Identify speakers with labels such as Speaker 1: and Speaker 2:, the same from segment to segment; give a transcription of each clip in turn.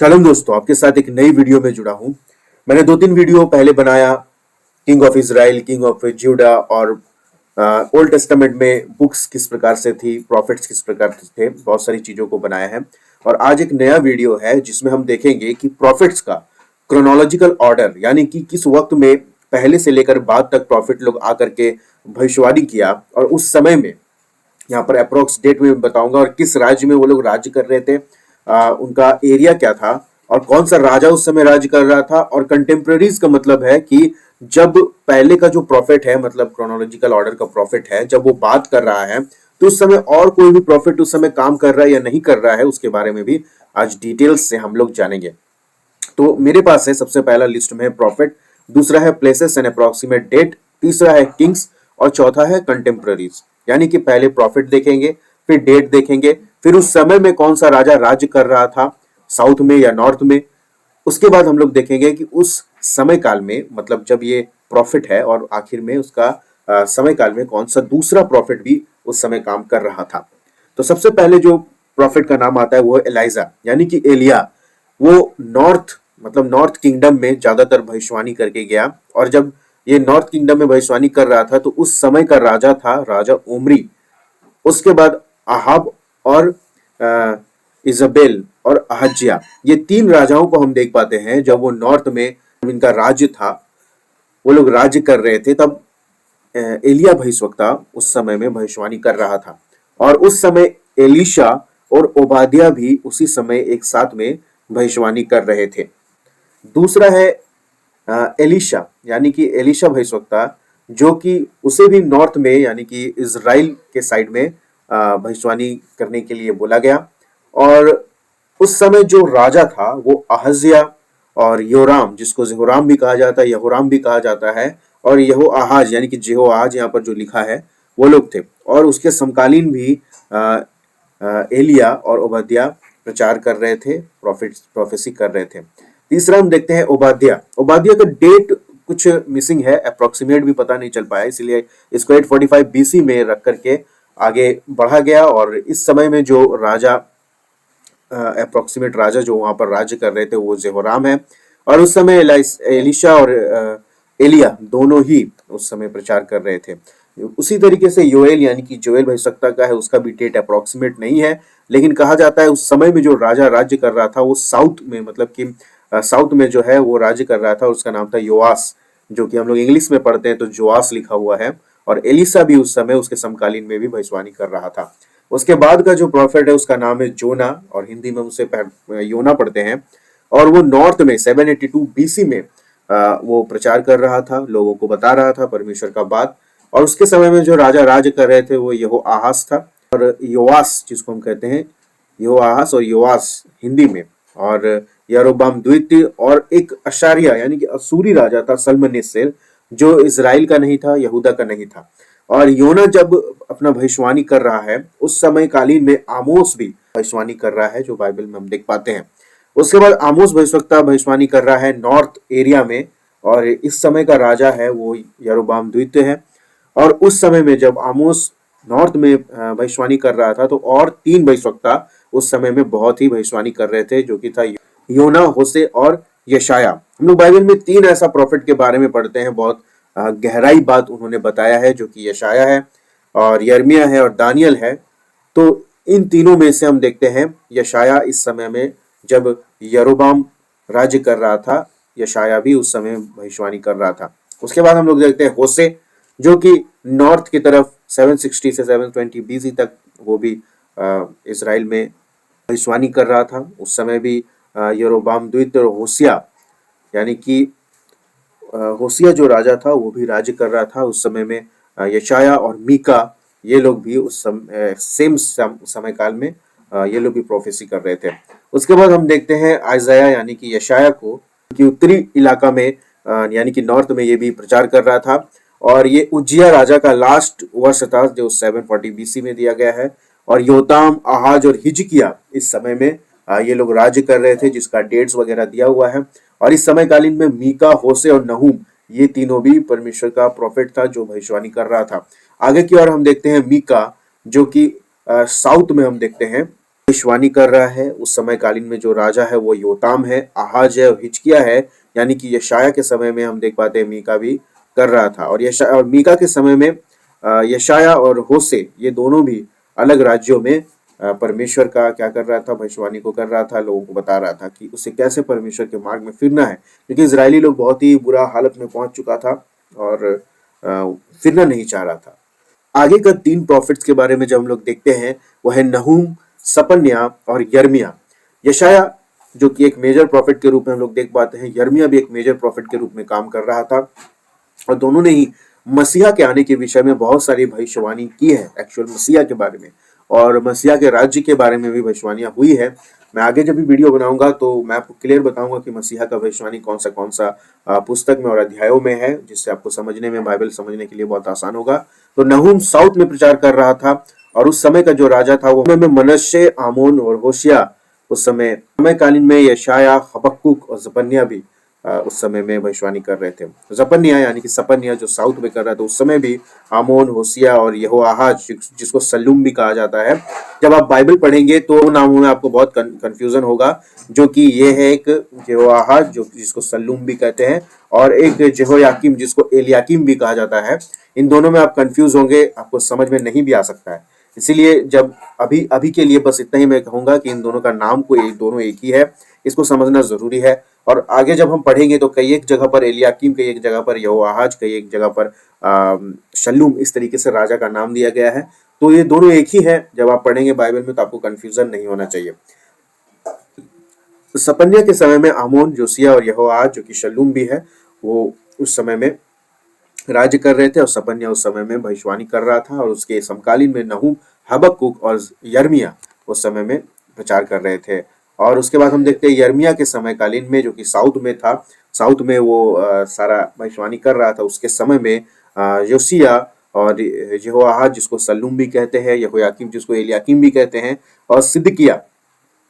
Speaker 1: Shalom दोस्तों, आपके साथ एक नई वीडियो में जुड़ा हूं। मैंने 2-3 वीडियो पहले बनाया king of Israel, king of JUDA और ओल्ड टेस्टामेंट में बुक्स किस प्रकार से थी, प्रॉफिट्स किस प्रकार से थे, बहुत सारी चीजों को बनाया है। और आज एक नया वीडियो है जिसमें हम देखेंगे कि प्रॉफिट्स का क्रोनोलॉजिकल ऑर्डर, यानी कि किस वक्त में पहले से लेकर बाद तक प्रॉफिट लोग आकर के भविष्यवाणी किया और उस समय में यहाँ पर अप्रोक्स डेट में बताऊंगा और किस राज्य में वो लोग राज्य कर रहे थे, उनका एरिया क्या था और कौन सा राजा उस समय राज्य कर रहा था। और कंटेम्प्रेरीज का मतलब है कि जब पहले का जो प्रॉफिट है, मतलब क्रोनोलॉजिकल ऑर्डर का प्रॉफिट है, जब वो बात कर रहा है तो उस समय और कोई भी प्रॉफिट उस समय काम कर रहा है या नहीं कर रहा है, उसके बारे में भी आज डिटेल्स से हम लोग जानेंगे। तो मेरे पास है सबसे पहला लिस्ट में प्रॉफिट, दूसरा है प्लेसेस एंड अप्रोक्सीमेट डेट, तीसरा है किंग्स और चौथा है कंटेम्प्रेरीज। यानी कि पहले प्रॉफिट देखेंगे, फिर डेट देखेंगे, फिर उस समय में कौन सा राजा राज्य कर रहा था, साउथ में या नॉर्थ में। उसके बाद हम लोग देखेंगे कि उस समय काल में, मतलब जब ये प्रॉफिट है और आखिर में उसका समय काल में कौन सा दूसरा प्रॉफिट भी उस समय काम कर रहा था। तो सबसे पहले जो प्रॉफिट का नाम आता है वो है एलाइजा, यानी कि एलिया। वो नॉर्थ, मतलब नॉर्थ किंगडम में ज्यादातर भविष्यवाणी करके गया। और जब ये नॉर्थ किंगडम में भविष्यवाणी कर रहा था तो उस समय का राजा था राजा ओमरी। उसके बाद आहाब और इजाबेल और अहज्या, ये तीन राजाओं को हम देख पाते हैं। जब वो नॉर्थ में, इनका राज्य था, वो लोग राज्य कर रहे थे, तब एलिया भविष्यवक्ता उस समय में भविष्यवाणी कर रहा था। और उस समय एलिशा और ओबादिया भी उसी समय एक साथ में भविष्यवाणी कर रहे थे। दूसरा है एलिशा, यानी कि एलिशा भविष्यवक्ता, जो कि उसे भी नॉर्थ में, यानी कि इजराइल के साइड में भविष्यवाणी करने के लिए बोला गया। और उस समय जो राजा था वो अहज्या और योराम, जिसको जेहोराम भी कहा जाता है, यहोराम भी कहा जाता है, और यहो आहाज, यानी कि जेहो आज यहाँ पर जो लिखा है, वो लोग थे। और उसके समकालीन भी एलिया और ओबद्या प्रचार कर रहे थे, प्रोफेसी कर रहे थे। तीसरा हम देखते हैं ओबाद्या। ओबाद्या का डेट कुछ मिसिंग है, अप्रोक्सीमेट भी पता नहीं चल पाया, इसलिए इसको 845 बीसी में रख करके आगे बढ़ा गया। और इस समय में जो राजा, अप्रोक्सीमेट राजा जो वहां पर राज्य कर रहे थे, वो जेहोराम है। और उस समय एलिशा और एलिया दोनों ही उस समय प्रचार कर रहे थे। उसी तरीके से योएल, यानी कि जोएल भविष्यवक्ता का है, उसका भी डेट अप्रोक्सीमेट नहीं है, लेकिन कहा जाता है उस समय में जो राजा राज्य कर रहा था वो साउथ में, मतलब कि साउथ में जो है वो राज्य कर रहा था, उसका नाम था योआस, जो कि हम लोग इंग्लिश में पढ़ते हैं तो जोआस लिखा हुआ है। और एलिसा भी उस समय उसके समकालीन में भी भविष्यवाणी कर रहा था। उसके बाद का जो प्रॉफिट है उसका नाम है जोना, और हिंदी में उसे योना पढ़ते हैं। और वो नॉर्थ में 782 बीसी में वो प्रचार कर रहा था, लोगों को बता रहा था परमेश्वर का बात। और उसके समय में जो राजा राज्य कर रहे थे वो यहो आहास था, और योआस जिसको हम कहते हैं, यहो आहास और योआस हिंदी में। और यारोबाम द्वितीय और एक अशारिया, यानी कि असूरी राजा था सल्मनेसेर, जो इजराइल का नहीं था, यहूदा का नहीं था। और योना जब अपना भविष्यवाणी कर रहा है उस समय कालीन में आमोस भी भविष्यवाणी कर रहा है, जो बाइबल में हम देख पाते हैं। उसके बाद आमोस भविष्यवक्ता भविष्यवाणी कर रहा है नॉर्थ एरिया में, और इस समय का राजा है वो यारोबाम द्वितीय है। और उस समय में जब आमोस नॉर्थ में भविष्यवाणी कर रहा था तो और तीन भविष्यवक्ता उस समय में बहुत ही भविष्यवाणी कर रहे थे, जो कि था योना, होसे और यशाया। हम लोग बाइबल में तीन ऐसा प्रॉफिट के बारे में पढ़ते हैं, बहुत गहराई बात उन्होंने बताया है, जो कि यशाया है और यर्मिया है और दानियल है। तो इन तीनों में से हम देखते हैं यशाया इस समय में जब यरोबाम राज्य कर रहा था, यशाया भी उस समय भविष्यवाणी कर रहा था। उसके बाद हम लोग देखते हैं होसे, जो कि नॉर्थ की तरफ 760 से 720 बीसी तक वो भी इसराइल में भविष्यवाणी कर रहा था। उस समय भी यरोबाम द्वितीय और होसिया, यानी कि होसिया जो राजा था वो भी राज्य कर रहा था उस समय में। यशाया और मीका, ये लोग भी उस सेम समय काल में ये लोग भी प्रोफेसी कर रहे थे। उसके बाद हम देखते हैं आइजाया, यानी कि यशाया को, कि उत्तरी इलाका में यानी कि नॉर्थ में ये भी प्रचार कर रहा था। और ये उज्जिया राजा का लास्ट वर्ष था जो 740 बीसी में दिया गया है। और योताम, आहाज और हिजकिया इस समय में ये लोग राज्य कर रहे थे, जिसका डेट्स वगैरह दिया हुआ है। और इस समय कालीन में मीका, होसे और नहूम, ये तीनों भी परमेश्वर का प्रॉफिट था जो भविष्यवाणी कर रहा था। आगे की ओर हम देखते हैं मीका, जो कि साउथ में हम देखते हैं भविष्यवाणी कर रहा है। उस समय कालीन में जो राजा है वो योताम है, आहाज है और हिजकिय्याह है, यानी कि यशायाह के समय में हम देख पाते हैं मीका भी कर रहा था। और मीका के समय में यशायाह और होशे ये दोनों भी अलग राज्यों में परमेश्वर का क्या कर रहा था, भविष्यवाणी को कर रहा था, लोगों को बता रहा था कि उसे कैसे परमेश्वर के मार्ग में फिरना है, क्योंकि इजरायली लोग बहुत ही बुरा हालत में पहुंच चुका था और फिरना नहीं चाह रहा था। आगे का 3 प्रॉफिट्स के बारे में जब हम लोग देखते हैं वो है नहूम, सपन्याह और यर्मिया। यशायाह जो कि एक मेजर प्रॉफिट के रूप में हम लोग देख पाते हैं, यर्मिया भी एक मेजर प्रॉफिट के रूप में काम कर रहा था और दोनों ने ही मसीहा के आने के विषय में बहुत सारी भविष्यवाणी की है, एक्चुअल मसीहा के बारे में और मसीहा के राज्य के बारे में भी भविष्यवाणियां हुई है। मैं आगे जब भी वीडियो बनाऊंगा तो मैं आपको क्लियर बताऊंगा कि मसीहा का भविष्यवाणी कौन सा पुस्तक में और अध्यायों में है, जिससे आपको समझने में, बाइबल समझने के लिए बहुत आसान होगा। तो नहूम साउथ में प्रचार कर रहा था और उस समय का जो राजा था वो में मनश्शे, आमोन और होशिया। उस समय कालीन में यशायाह, हबक्कुक और जपन्याह भी उस समय में भविष्यवाणी कर रहे थे। जपन्याह यानी कि सपन्याह जो साउथ में कर रहा था, उस समय भी आमोन, होशिया और यहोआहाज जिसको सल्लूम भी कहा जाता है। जब आप बाइबल पढ़ेंगे तो नामों में आपको बहुत कंफ्यूजन होगा, जो कि ये है एक यहोआहाज जो जिसको सल्लूम भी कहते हैं और एक जेहोयाकीम जिसको एलियाकीम भी कहा जाता है। इन दोनों में आप कंफ्यूज होंगे, आपको समझ में नहीं भी आ सकता है। इसीलिए जब अभी अभी के लिए बस इतना ही मैं कहूंगा कि इन दोनों का नाम दोनों एक ही है, इसको समझना जरूरी है। और आगे जब हम पढ़ेंगे तो कई एक जगह पर एलियाकीम, कई एक जगह पर यहोआहाज, कई एक जगह पर शल्लूम, इस तरीके से राजा का नाम दिया गया है। तो ये दोनों एक ही है। जब आप पढ़ेंगे बाइबल में तो आपको कंफ्यूजन नहीं होना चाहिए। सपन्याह के समय में आमोन, जोसिया और यहोआहाज जो कि शल्लूम भी है, वो उस समय में राज्य कर रहे थे और सपन्याह उस समय में भविष्यवाणी कर रहा था और उसके समकालीन में नहूम, हबक्कुक और यर्मिया उस समय में प्रचार कर रहे थे। और उसके बाद हम देखते हैं यर्मिया के समय कालीन में, जो कि साउथ में था, साउथ में वो सारा भविष्यवाणी कर रहा था। उसके समय में योसिया और यहोआहाज जिसको सल्लूम भी कहते हैं, यहोयाकीम जिसको एलियाकीम भी कहते हैं, और सिदकिय्याह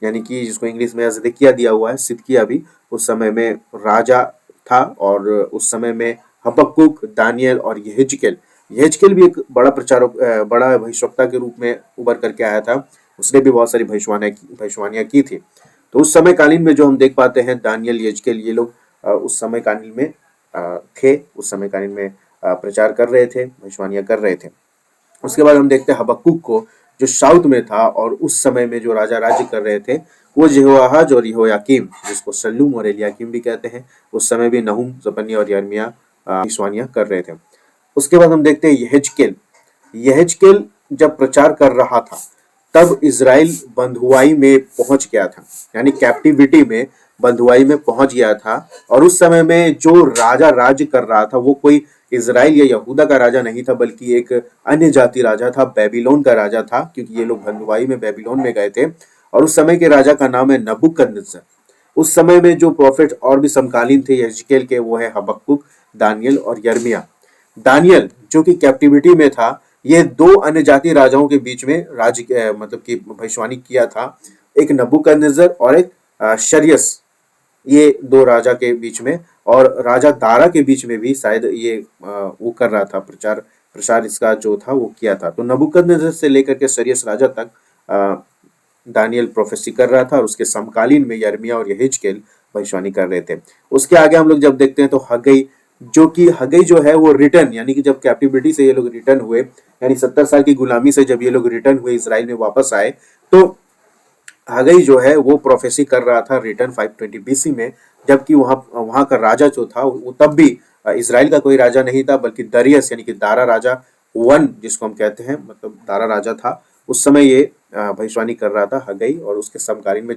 Speaker 1: यानी कि जिसको इंग्लिश में सिदकिय्याह दिया हुआ है, सिदकिय्याह भी उस समय में राजा था। और उस समय में हबक्कुक, दानियल और यहेजकेल, यहेजकेल भी एक बड़ा प्रचारक, बड़ा भविष्यवक्ता के रूप में उभर करके आया था। उसने भी बहुत सारी भविष्यवाणियां की थी। तो उस समय कालीन में जो हम देख पाते हैं, दानियल, यहेजकेल, ये लोग उस समय कालीन में थे, उस समय कालीन में प्रचार कर रहे थे, भविष्यवाणियां कर रहे थे। उसके बाद हम देखते हैं हबक्कुक को, जो साउथ में था और उस समय में जो राजा राज्य कर रहे थे वो यहोआहाज और यहोयाकीम जिसको सल्लूम और एलियाकीम भी कहते हैं, उस समय भी नहूम, जपन्याह और यर्मिया भविष्यवाणियां कर रहे थे। उसके बाद हम देखते हैं यहेजकेल। यहेजकेल जब प्रचार कर रहा था तब इज़राइल बंधुआई में पहुंच गया था, यानी कैप्टिविटी में, बंधुआई में पहुंच गया था। और उस समय में जो राजा राज्य कर रहा था वो कोई इज़राइल या यहूदा का राजा नहीं था, बल्कि एक अन्य जाति राजा था, बेबीलोन का राजा था, क्योंकि ये लोग बंधुआई में बेबीलोन में गए थे। और उस समय के राजा का नाम है नबूकदनेस्सर। उस समय में जो प्रॉफिट और भी समकालीन थे यहेजकेल के, वो है हबक्कुक, दानियल और यर्मिया। दानियल जो कि कैप्टिविटी में था, ये 2 अन्य जाति राजाओं के बीच में राज्य मतलब कि भविष्यवाणी किया था, एक नबूकदनेस्सर और एक शरियस, ये 2 राजा के बीच में। और राजा दारा के बीच में भी शायद ये वो कर रहा था, प्रसार इसका जो था वो किया था। तो नबूकदनेस्सर से लेकर के शरियस राजा तक दानियल प्रोफेसी कर रहा था और उसके समकालीन में यर्मिया और यहेजकेल भविष्यवाणी कर रहे थे। उसके आगे हम लोग जब देखते हैं तो हग्गई, जो कि हग्गई जो है वो रिटर्न, यानी कि जब कैप्टिविटी से ये लोग रिटर्न हुए, यानी 70 साल की गुलामी से जब ये लोग रिटर्न हुए, इजराइल में वापस आए, तो हग्गई जो है वो प्रोफेसी कर रहा था रिटर्न 520 बीसी में। जबकि वहां का राजा जो था वो तब भी इजराइल का कोई राजा नहीं था, बल्कि दरियस यानी कि दारा राजा वन जिसको हम कहते हैं, मतलब दारा राजा था। उस समय ये भविष्यवाणी कर रहा था हग्गई। और उसके समकालीन में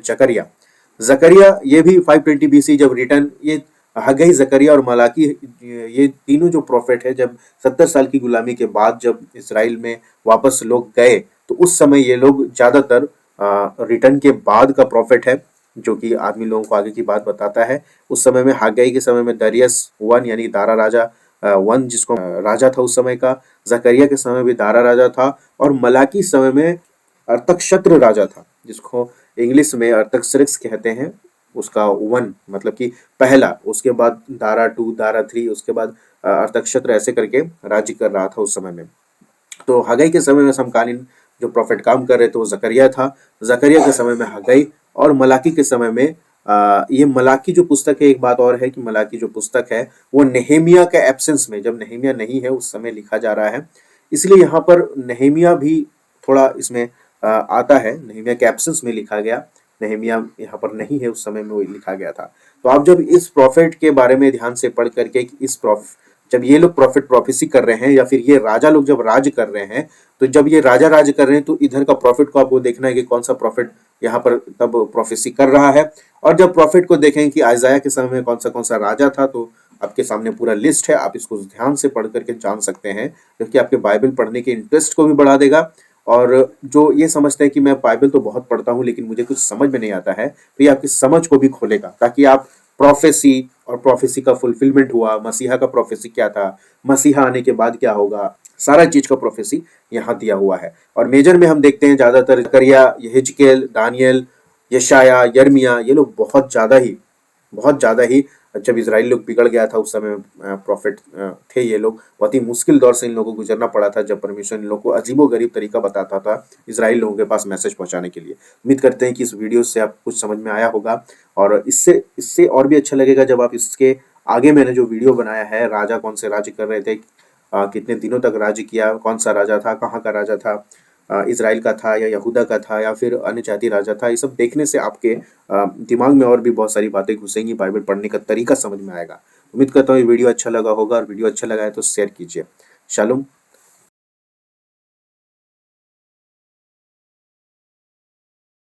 Speaker 1: जकरिया ये भी 520 बीसी जब रिटर्न, ये हग्गई, जकरिया और मलाकी, ये तीनों जो प्रॉफिट है, जब 70 साल की गुलामी के बाद जब इसराइल में वापस लोग गए, तो उस समय ये लोग ज्यादातर रिटर्न के बाद का प्रॉफिट है, जो कि आदमी लोगों को आगे की बात बताता है। उस समय में हग्गई के समय में दरियस वन यानी दारा राजा वन जिसको राजा था उस समय का, जकरिया के समय भी दारा राजा था, और मलाकी समय में अर्थक्षत्र राजा था, जिसको इंग्लिश में अर्थकसरिक्स कहते हैं। उसका वन मतलब कि पहला, उसके बाद दारा 2, दारा 3, उसके बाद अर्थक्षत्र, ऐसे करके राज्य कर रहा था उस समय में। तो हग्गई के समय में समकालीन जो प्रॉफिट काम कर रहे थे वो जकरिया था। जकरिया के समय में हग्गाई, और मलाकी के समय में ये मलाकी जो पुस्तक है, एक बात और है कि मलाकी जो पुस्तक है वो नेहेमिया के एब्सेंस में, जब नेहेमिया नहीं है उस समय लिखा जा रहा है, इसलिए यहाँ पर नेहेमिया भी थोड़ा इसमें आता है, नेहेमिया के एब्सेंस में लिखा गया। नेहेमिया यहाँ पर नहीं है उस समय में वो लिखा गया था। तो आप जब इस प्रॉफिट के बारे में ध्यान से पढ़ करके कि इस जब ये लोग प्रॉफिट प्रोफेसी कर रहे हैं, या फिर ये राजा लोग जब राज कर रहे हैं, तो जब ये राजा राज कर रहे हैं तो इधर का प्रॉफिट को आपको देखना है कि कौन सा प्रॉफिट यहाँ पर तब प्रोफेसी कर रहा है। और जब प्रॉफिट को देखें कि आइजाया के समय में कौन सा राजा था, तो आपके सामने पूरा लिस्ट है, आप इसको ध्यान से पढ़ करके जान सकते हैं, जो कि आपके बाइबल पढ़ने के इंटरेस्ट को भी बढ़ा देगा। और जो ये समझते हैं कि मैं बाइबल तो बहुत पढ़ता हूँ लेकिन मुझे कुछ समझ में नहीं आता है, तो ये आपकी समझ को भी खोलेगा, ताकि आप प्रोफेसी और प्रोफेसी का फुलफिलमेंट हुआ, मसीहा का प्रोफेसी क्या था, मसीहा आने के बाद क्या होगा, सारा चीज का प्रोफेसी यहाँ दिया हुआ है। और मेजर में हम देखते हैं ज्यादातर जकरिया, यहेजकेल, दानियल, यशाया, यर्मिया, ये लोग बहुत ज्यादा ही जब इजराइल लोग बिगड़ गया था उस समय प्रॉफिट थे। ये लोग बहुत ही मुश्किल दौर से इन लोगों को गुजरना पड़ा था, जब परमेश्वर इन लोगों को अजीबोगरीब तरीका बताता था इजराइल लोगों के पास मैसेज पहुंचाने के लिए। उम्मीद करते हैं कि इस वीडियो से आप कुछ समझ में आया होगा, और इससे इससे और भी अच्छा लगेगा जब आप इसके आगे मैंने जो वीडियो बनाया है, राजा कौन से राज्य कर रहे थे, कितने दिनों तक राज्य किया, कौन सा राजा था, कहाँ का राजा था, इजराइल का था या यहूदा का था या फिर अन्य जाति राजा था, ये सब देखने से आपके दिमाग में और भी बहुत सारी बातें घुसेंगी, बाइबल पढ़ने का तरीका समझ में आएगा। उम्मीद करता हूँ ये वीडियो अच्छा लगा होगा, और वीडियो अच्छा लगा है तो शेयर कीजिए। शालोम।